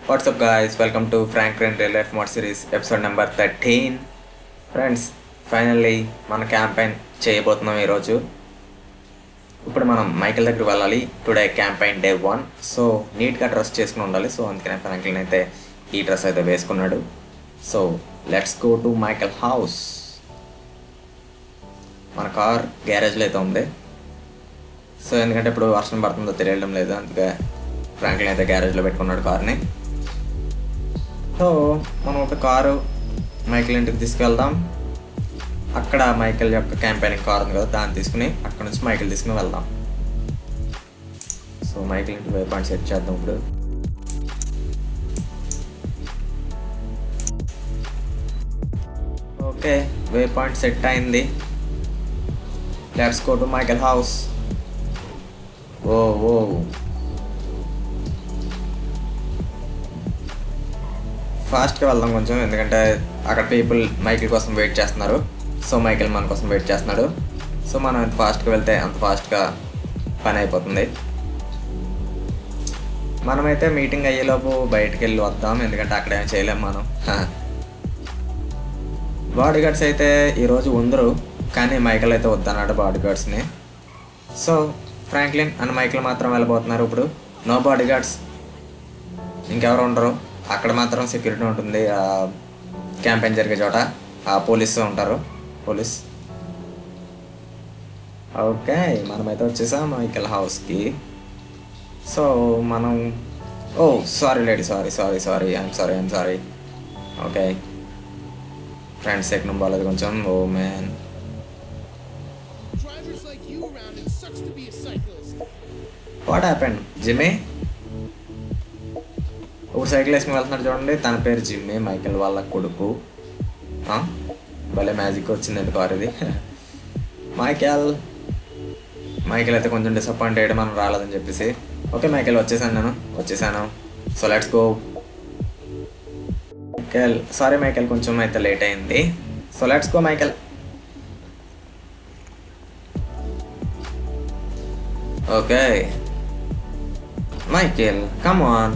What's up guys, welcome to Franklin Real Life Mod Series episode number 13. Friends finally మన campaign చేయబోతున్నాం ఈరోజు. ఇప్పుడు మనం మైకిల్ దగ్గరికి వెళ్ళాలి. Today campaign day 1. సో నీట్గా డ్రెస్ చేసుకుని ఉండాలి. సో అందుకనే ఫ్రాంక్లిన్ అయితే ఈ డ్రెస్ అయితే వేసుకున్నాడు. So let's go to Michael house. మన కార్ గ్యారేజ్లో అయితే ఉంది. సో ఎందుకంటే ఇప్పుడు వర్షం పడుతుందో తెలియడం లేదు, అందుకే ఫ్రాంక్లిన్ అయితే గ్యారేజ్లో పెట్టుకున్నాడు కార్ని. సో మనం ఒక కారు మైకిల్ ఇంటికి తీసుకెళ్దాం. అక్కడ మైకిల్ యొక్క క్యాంపెయినింగ్ కార్ ఉంది కదా, దాన్ని తీసుకుని అక్కడ నుంచి మైకిల్ తీసుకుని వెళ్దాం. సో మైకిల్ ఇంటికి వే పాయింట్ సెట్ చేద్దాం. ఇప్పుడు ఓకే, వే పాయింట్ సెట్ అయింది. Let's go to Michael house. Oh oh ఫాస్ట్గా వెళ్దాం కొంచెం, ఎందుకంటే అక్కడ పీపుల్ మైకిల్ కోసం వెయిట్ చేస్తున్నారు. సో మైకిల్ మన కోసం వెయిట్ చేస్తున్నాడు. సో మనం ఎంత ఫాస్ట్గా వెళ్తే అంత ఫాస్ట్గా పని అయిపోతుంది. మనమైతే మీటింగ్ అయ్యేలోపు బయటికి వెళ్ళి వద్దాం, ఎందుకంటే అక్కడ ఏం చేయలేము మనం. బాడీ గార్డ్స్ అయితే ఈరోజు ఉందరు, కానీ మైకిల్ అయితే వద్దన్నాడు బాడీ గార్డ్స్ని. సో ఫ్రాంక్లిన్ అండ్ మైకిల్ మాత్రం వెళ్ళబోతున్నారు. ఇప్పుడు నో బాడీ గార్డ్స్, ఇంకెవరు ఉండరు. అక్కడ మాత్రం సెక్యూరిటీ ఉంటుంది. క్యాంపెయిన్ జరిగే చోట పోలీసు ఉంటారు, పోలీస్. ఓకే, మనమైతే వచ్చేసాం మైకిల్ హౌస్కి. సో మనం sorry lady, I'm sorry. Okay friends, ఎక్కడ బాగాలేదు కొంచెం. Oh man, what happened Jimmy? ఒక సైకిల్ వేసుకుని వెళ్తున్నాడు చూడండి, తన పేరు జిమ్మీ, మైకిల్ వాళ్ళ కొడుకు. భలే మ్యాజిక్ వచ్చిందండి కార్ ఇది. మైకిల్ అయితే కొంచెం డిసప్పాయింట్ అయ్యాడు మనం రాలేదని చెప్పేసి. ఓకే మైకిల్, వచ్చేసాను. So let's go. Sorry Michael, కొంచెం అయితే లేట్ అయింది. So let's go Michael. Okay Michael, come on,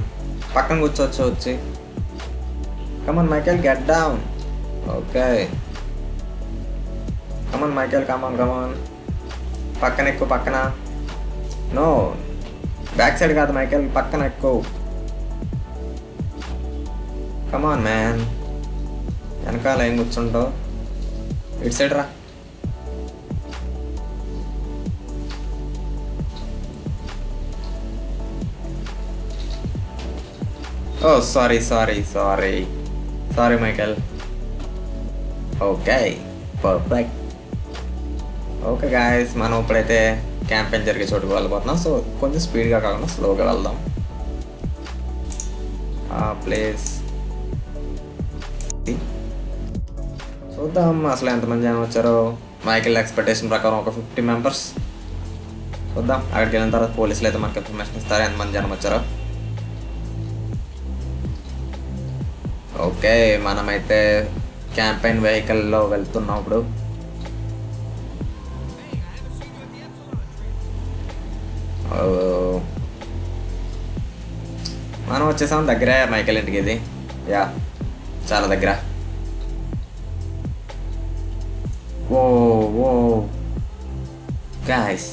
పక్కన కూర్చోవచ్చు వచ్చి. Come on Michael, get down. Okay come on Michael, come on. పక్కన ఎక్కువ, పక్కన. నో, బ్యాక్ సైడ్ కాదు మైకిల్, పక్కన ఎక్కువ. కమాన్ మ్యాన్, వెనకాల ఏం కూర్చుంటావు, ఇటు సైడ్ రా. Oh sorry Michael. Okay perfect. Okay guys, మనం ఇప్పుడైతే క్యాంపెయిన్ జరిగే చోటుకు వెళ్ళిపోతున్నాం. సో కొంచెం స్పీడ్గా కాకుండా స్లోగా వెళ్దాం. ప్లేస్ చూద్దాం అసలు ఎంతమంది జనం వచ్చారో. మైకిల్ ఎక్స్పెక్టేషన్ ప్రకారం ఒక 50 మెంబర్స్. చూద్దాం, అక్కడికి వెళ్ళిన తర్వాత పోలీసులు అయితే మనకి ఇన్ఫర్మేషన్ ఇస్తారు ఎంతమంది జనం వచ్చారో. ఓకే, మనమైతే క్యాంపెయిన్ వెహికల్లో వెళ్తున్నాం ఇప్పుడు. మనం వచ్చేసాం, దగ్గరే మైకిల్ ఇంటికి. ఇది చాలా దగ్గర. ఓ గాయ్స్,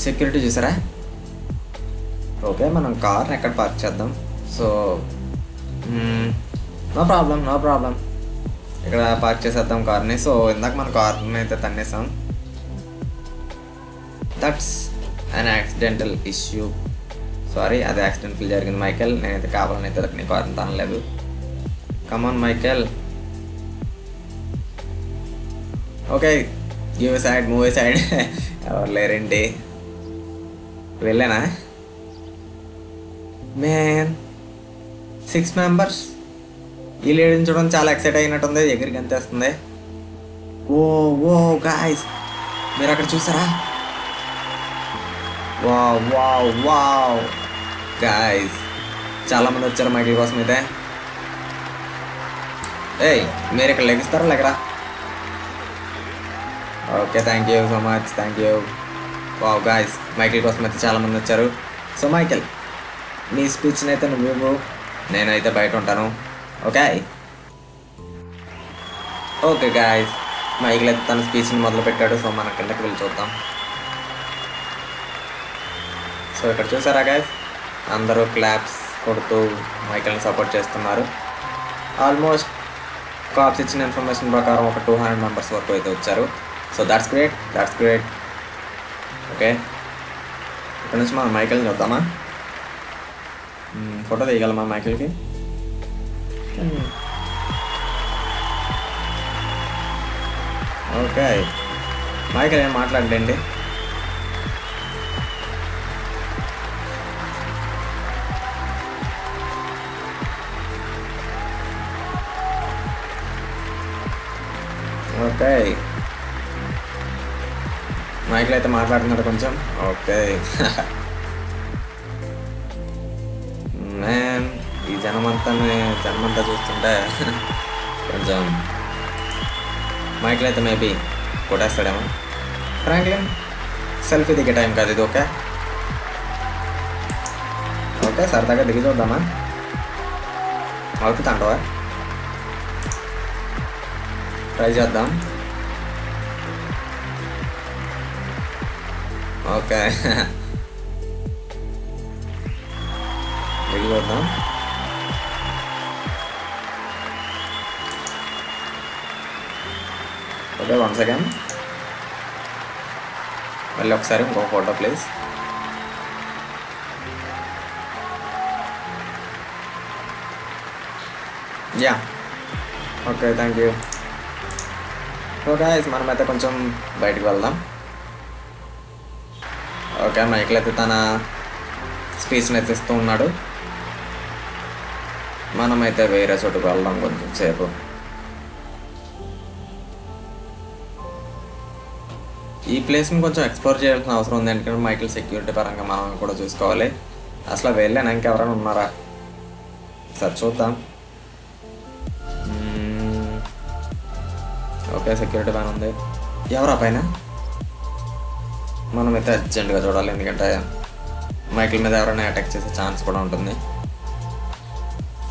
సెక్యూరిటీ చూసారా? ఓకే, మనం కార్ని ఎక్కడ పార్క్ చేద్దాం? సో నో ప్రాబ్లం, ఇక్కడ పార్క్ చేసేద్దాం కార్ని. సో ఇందాక మన కార్ని అయితే తన్నేసాం. That's an accidental issue. Sorry, అది యాక్సిడెంటల్ జరిగింది మైకిల్. నేనైతే కావాలని అయితే నీ కార్ని తనలేదు. Come on Michael. Okay, move side. ఎవరు లేరేంటి, వెళ్ళానా? Man, 6 members. ఈ లేడీని చూడడం చాలా ఎక్సైట్ అయినట్టుంది, ఎగిరికి అంతేస్తుంది. ఓ గాయ్స్, మీరు అక్కడ చూసారా? వావ్ గాయ్స్, చాలామంది వచ్చారు మైకిల్ కోసం అయితే. మీరు ఇక్కడ లెగిస్తారా లేకరా? Okay, thank you so much. Wow guys, Michael కోసం అయితే చాలామంది వచ్చారు. సో మైకిల్, నీ స్పీచ్ని అయితే నువ్వు, నేనైతే బయట ఉంటాను. ఓకే ఓకే గాయస్, మైకిల్ అయితే తన స్పీచ్ని మొదలు పెట్టాడు. సో మన కిందకి వెళ్ళి చూద్దాం. సో ఇక్కడ చూసారా గాయస్, అందరూ క్లాప్స్ కొడుతూ మైకిల్ని సపోర్ట్ చేస్తున్నారు. ఆల్మోస్ట్ కాప్స్ ఇచ్చిన ఇన్ఫర్మేషన్ ప్రకారం ఒక 200 మెంబర్స్ వరకు అయితే వచ్చారు. So that's great. ఓకే, ఇక్కడ నుంచి మనం మైకిల్ని చూద్దామా? ఫోటో తీయగలమా మైకిల్కి? ఓకే, మైకిల్ ఏం మాట్లాడండి. ఓకే, మైకిల్ అయితే మాట్లాడుతున్నాడు కొంచెం. ఓకే మ్యాన్, ఈ జనమంతా చూస్తుంటే కొంచెం మైకిల్ అయితే మేబీ కొట్టేస్తాడేమో. ఫ్రాంక్లిన్, సెల్ఫీ దిగే టైం కాదు ఇది. ఓకే ఓకే, సరదాగా దిగి చూద్దామా? అవుతుందంటవా? ట్రై చేద్దాం. ఓకే దిగి చూద్దాం. ఓకే, 1 సెకండ్, మళ్ళీ ఒకసారి ఇంకో photo please. Yeah okay, thank you. So guys, మనమైతే కొంచెం బయటికి వెళ్దాం. ఓకే, మైకిల్ అయితే తన స్పీచ్ని అయితే ఇస్తూ ఉన్నాడు. మనమైతే వేరే చోటుకు వెళ్దాం కొంచెం సేపు. ఈ ప్లేస్ని కొంచెం ఎక్స్ప్లోర్ చేయాల్సిన అవసరం ఉంది, ఎందుకంటే మైకిల్ సెక్యూరిటీ పరంగా మనం కూడా చూసుకోవాలి. అసలు వెళ్ళాను, ఇంకెవరైనా ఉన్నారా? సరే చూద్దాం. ఓకే, సెక్యూరిటీ బాగానే ఉంది. ఎవరా పైన? మనమైతే అర్జెంటుగా చూడాలి, ఎందుకంటే మైకిల్ మీద ఎవరైనా అటాక్ చేసే ఛాన్స్ కూడా ఉంటుంది.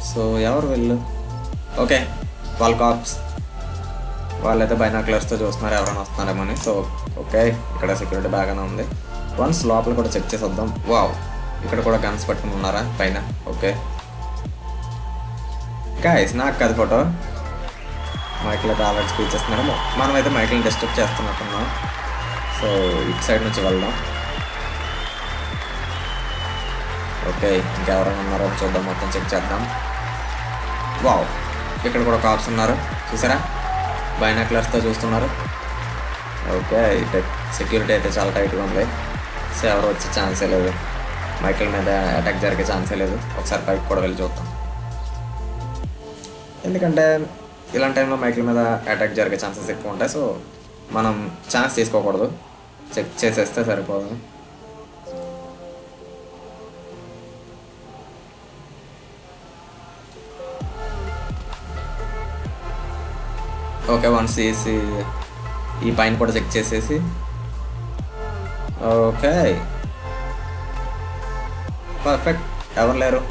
సో ఎవరు వెళ్ళు? ఓకే, వాళ్ళ కాప్స్ వాళ్ళైతే బైనాక్యులర్స్తో చూస్తున్నారు ఎవరైనా వస్తున్నారేమో అని. సో ఓకే, ఇక్కడ సెక్యూరిటీ బాగానే ఉంది. వన్స్ లోపల కూడా చెక్ చేసి వద్దాం. వావ్, ఇక్కడ కూడా గన్స్ పట్టుకుని ఉన్నారా పైన? ఓకే గాయ్స్, నాకు కాదు ఫోటో. మైకిల్ అయితే ఆల్రెడీ స్పీచ్ చేస్తున్నాడు. మనమైతే మైకిల్ని డిస్టర్బ్ చేస్తున్నట్టున్నాం. సో ఇటు సైడ్ నుంచి వెళ్దాం. ఓకే, ఇంకెవరైనా ఉన్నారో చూద్దాం, మొత్తం చెక్ చేద్దాం. వావ్, ఇక్కడ కూడా కాప్స్ ఉన్నారు చూసారా, బైనాక్యులర్స్తో చూస్తున్నారు. ఓకే, సెక్యూరిటీ అయితే చాలా టైట్గా ఉంది. సో ఎవరు వచ్చే ఛాన్సే లేదు, మైకిల్ మీద అటాక్ జరిగే ఛాన్సే లేదు. ఒకసారి పైకి కూడా వెళ్ళి చూద్దాం, ఎందుకంటే ఇలాంటి టైంలో మైకిల్ మీద అటాక్ జరిగే ఛాన్సెస్ ఎక్కువ ఉంటాయి. సో మనం ఛాన్స్ తీసుకోకూడదు, చెక్ చేసేస్తే సరిపోదు. ఓకే, వన్స్ ఈ పైన కూడా చెక్ చేసేసి. ఓకే పర్ఫెక్ట్, ఎవరు లేరు,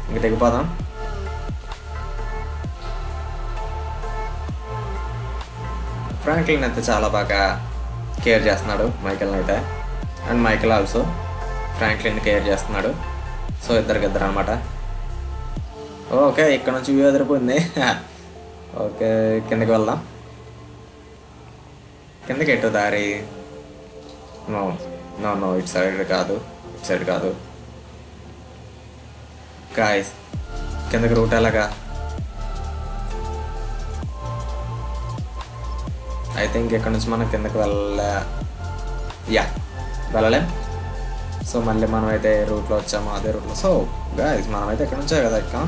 ఇంక దిగిపోదాం. ఫ్రాంక్లిన్ అయితే చాలా బాగా కేర్ చేస్తున్నాడు మైకిల్ని అయితే, and Michael also Franklin care చేస్తున్నాడు. సో ఇద్దరికిద్దరు అనమాట. ఓకే, ఇక్కడ నుంచి వ్యూ ఎదిరిపోయింది. ఓకే, కిందకి వెళ్దాం. కిందకి ఎటు దారి? నో నో నో, ఇటు సైడ్ కాదు గాయ్స్, కిందకి రూట్ ఎలాగా? ఐ థింక్ ఇక్కడ నుంచి మనం కిందకి వెళ్ళలేం. సో మళ్ళీ మనం అయితే రూట్లో వచ్చాము, అదే రూట్లో. సో గాయ్స్, మనమైతే ఇక్కడ నుంచే కదా ఎక్కాం.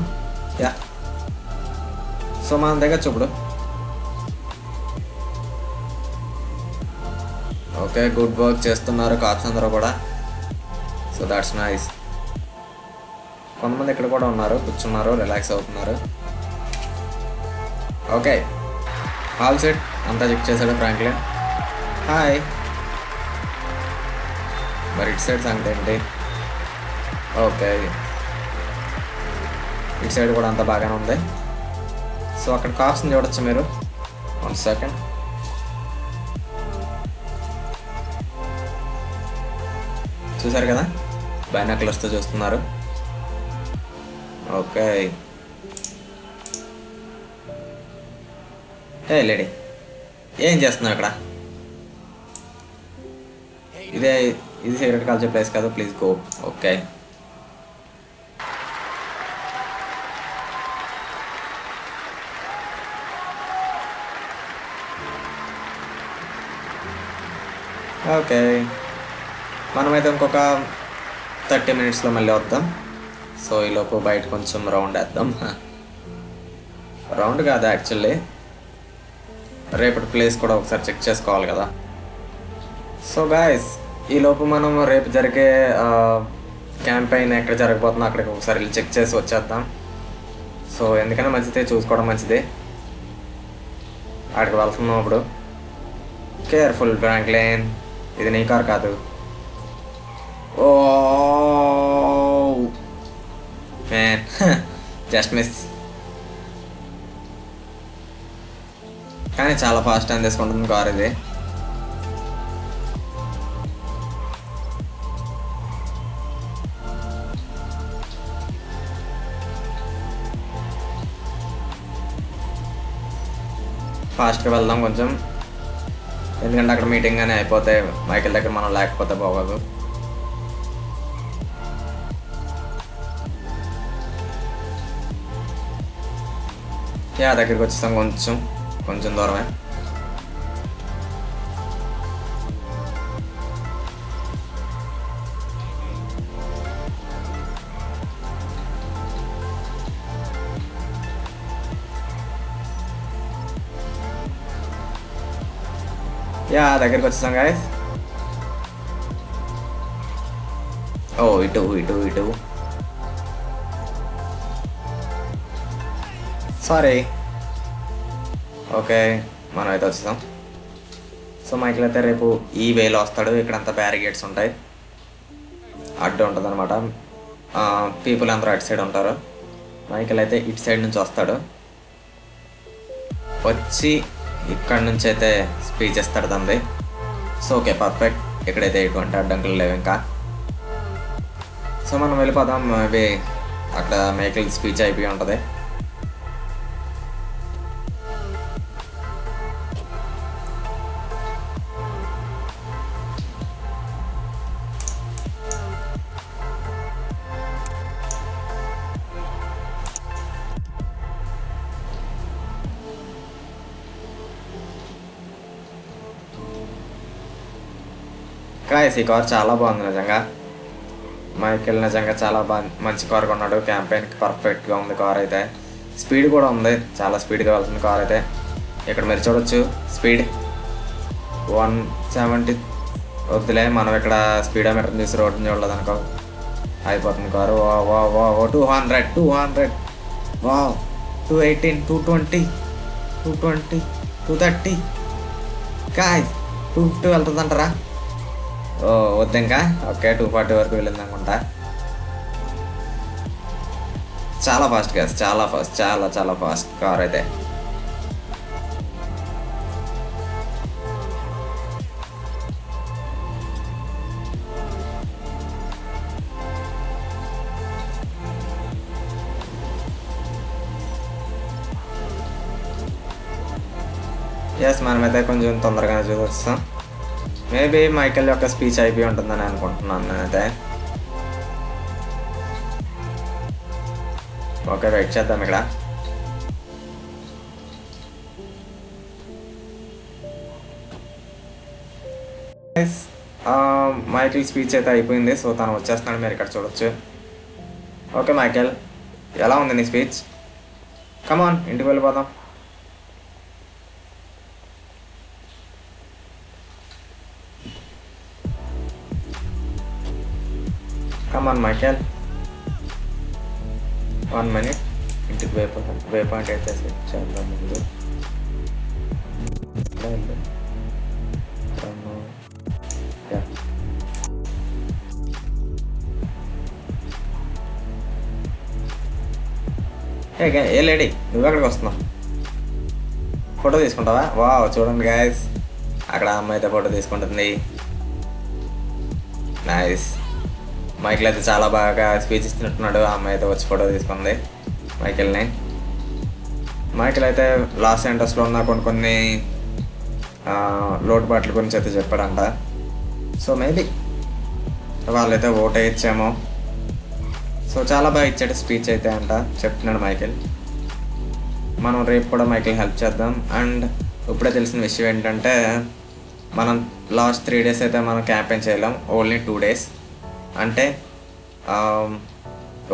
సో మనం దగ్గర చూపుడు. ఓకే, గుడ్ వర్క్ చేస్తున్నారు కాప్స్ అందరూ కూడా. So that's nice. కొంతమంది ఇక్కడ కూడా ఉన్నారు, కూర్చున్నారు, రిలాక్స్ అవుతున్నారు. ఓకే, ఆల్ సెట్, అంతా చెక్ చేశాడు ఫ్రాంక్లిన్. హాయ్. మరి ఇటు సైడ్ సంగతి ఏంటి? ఓకే, ఇటు సైడ్ కూడా అంత బాగానే ఉంది. సో అక్కడ కాస్ట్ చూడొచ్చు మీరు. 1 సెకండ్. చూసారు కదా, బైనాక్యులర్స్తో చూస్తున్నారు. ఓకే. ఏ లేడీ, ఏం చేస్తున్నావు ఇక్కడ? ఇది సిగరెట్ కాల్చే ప్లేస్ కాదు, ప్లీజ్ గో. ఓకే. ఓకే, మనమైతే ఇంకొక 30 మినిట్స్లో మళ్ళీ వద్దాం. సో ఈలోపు బయట కొంచెం రౌండ్ వేద్దాం. రౌండ్ కాదు యాక్చువల్లీ, రేపటి ప్లేస్ కూడా ఒకసారి చెక్ చేసుకోవాలి కదా. సో గాయస్, ఈలోపు మనం రేపు జరిగే క్యాంపెయిన్ ఎక్కడ జరగబోతుందో అక్కడికి ఒకసారి వెళ్ళి చెక్ చేసి వచ్చేద్దాం. సో ఎందుకైనా మంచిదే, చూసుకోవడం మంచిదే. అక్కడికి వెళ్తున్నాం ఇప్పుడు. కేర్ఫుల్ ఫ్రాంక్లిన్, ఇది నీ కార్ కాదు. Oh man, just miss. కానీ చాలా ఫాస్ట్ టైం తీసుకుంటుంది కార్ ఇది. ఫాస్ట్గా వెళ్దాం కొంచెం, ఎందుకంటే అక్కడ మీటింగ్ కానీ అయిపోతే మైకిల్ దగ్గర మనం లేకపోతే బాగోదు. దగ్గరికి వచ్చేస్తాం, కొంచెం దూరమే. దగ్గరికి వచ్చేసాం గాయస్. ఓ ఇటు సారీ. ఓకే, మనం అయితే వచ్చేసాం. సో మైకిల్ అయితే రేపు ఈ వేలో వస్తాడు. ఇక్కడంతా బ్యారిగేట్స్ ఉంటాయి, అడ్డు ఉంటుంది అనమాట. పీపుల్ అందరూ అటు సైడ్ ఉంటారు. మైకిల్ అయితే ఇటు సైడ్ నుంచి వస్తాడు. వచ్చి ఇక్కడ నుంచి అయితే స్పీచ్ ఇస్తాడు తండ్రి. So okay, perfect. ఇక్కడైతే ఎటువంటి అడ్డంకులు లేవు ఇంకా. సో మనం వెళ్ళిపోదాం. మేబీ అక్కడ మైకిల్ స్పీచ్ అయిపోయి ఉంటుంది. గాయస్, ఈ కార్ చాలా బాగుంది నిజంగా. మైకిల్ నిజంగా చాలా మంచి కార్ కొన్నాడు. క్యాంపెయిన్కి పర్ఫెక్ట్గా ఉంది కార్ అయితే. స్పీడ్ కూడా ఉంది, చాలా స్పీడ్గా వెళ్తుంది కార్ అయితే. ఇక్కడ మీరు చూడొచ్చు స్పీడ్ 170. వద్దులే, మనం ఇక్కడ స్పీడోమీటర్ తీసి రోడ్డుని చూడలేదు అనుకో, అయిపోతుంది కారు. వా 200 వా 218 220 230 గాయస్. 250 వెళ్తుంది అంటారా? ఓ వద్దు ఇంకా. ఓకే, 240 వరకు వెళ్ళింది అనుకుంటా. చాలా ఫాస్ట్ గాయస్, చాలా ఫాస్ట్ కార్ అయితే. మనమైతే కొంచెం తొందరగానే చూస్తాం. మేబీ మైకిల్ యొక్క స్పీచ్ అయిపోయి ఉంటుందని అనుకుంటున్నాను నేనైతే. ఓకే, వెయిట్ చేద్దాం ఇక్కడ. మైకిల్ స్పీచ్ అయితే అయిపోయింది. సో తను వచ్చేస్తున్నాడు, మీరు ఇక్కడ చూడొచ్చు. ఓకే మైకిల్, ఎలా ఉంది నీ స్పీచ్? కమాన్, ఇంటికి వెళ్ళిపోదాం. కమాన్ మైకేల్, 1 minute. ఇంటికి వే పాయింట్ అయితే సెట్ చేద్దాం ముందు. ఏ లేడీ నువ్వు ఎక్కడికి వస్తున్నావు? ఫోటో తీసుకుంటావా? వావ్ చూడండి గాయస్, అక్కడ అమ్మాయి అయితే ఫోటో తీసుకుంటుంది. నైస్. మైకిల్ అయితే చాలా బాగా స్పీచ్ ఇస్తున్నట్టున్నాడు. ఆ అమ్మాయి అయితే వచ్చి ఫోటో తీసుకుంది మైకిల్ని. మైకిల్ అయితే లాస్ ఏంజల్స్లో ఉన్న కొన్ని లోటుపాట్ల గురించి అయితే చెప్పాడంట. సో మేబీ వాళ్ళైతే ఓట్ వేయచ్చేమో. సో చాలా బాగా ఇచ్చాడు స్పీచ్ అయితే అంట చెప్తున్నాడు మైకిల్. మనం రేపు కూడా మైకిల్ హెల్ప్ చేద్దాం. అండ్ ఇప్పుడే తెలిసిన విషయం ఏంటంటే మనం లాస్ట్ 3 days అయితే మనం క్యాంపెయిన్ చేయలేం, ఓన్లీ 2 days. అంటే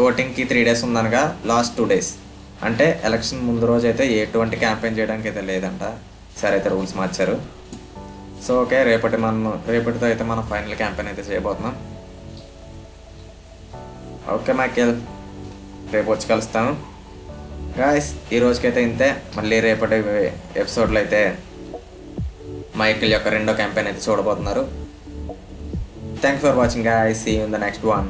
ఓటింగ్కి 3 days ఉందనగా లాస్ట్ 2 days అంటే ఎలక్షన్ ముందు రోజు అయితే ఎటువంటి క్యాంపెయిన్ చేయడానికి అయితే లేదంట. సరే అయితే రూల్స్ మార్చారు. సో ఓకే, రేపటితో అయితే మనం ఫైనల్ క్యాంపెయిన్ అయితే చేయబోతున్నాం. ఓకే మైకిల్, రేపు వచ్చి కలుస్తాను గాయస్. ఈ రోజుకైతే ఇంతే. మళ్ళీ రేపటి ఎపిసోడ్లో అయితే మైకిల్ యొక్క రెండో క్యాంపెయిన్ అయితే చూడబోతున్నారు. Thanks for watching guys. See you in the next one.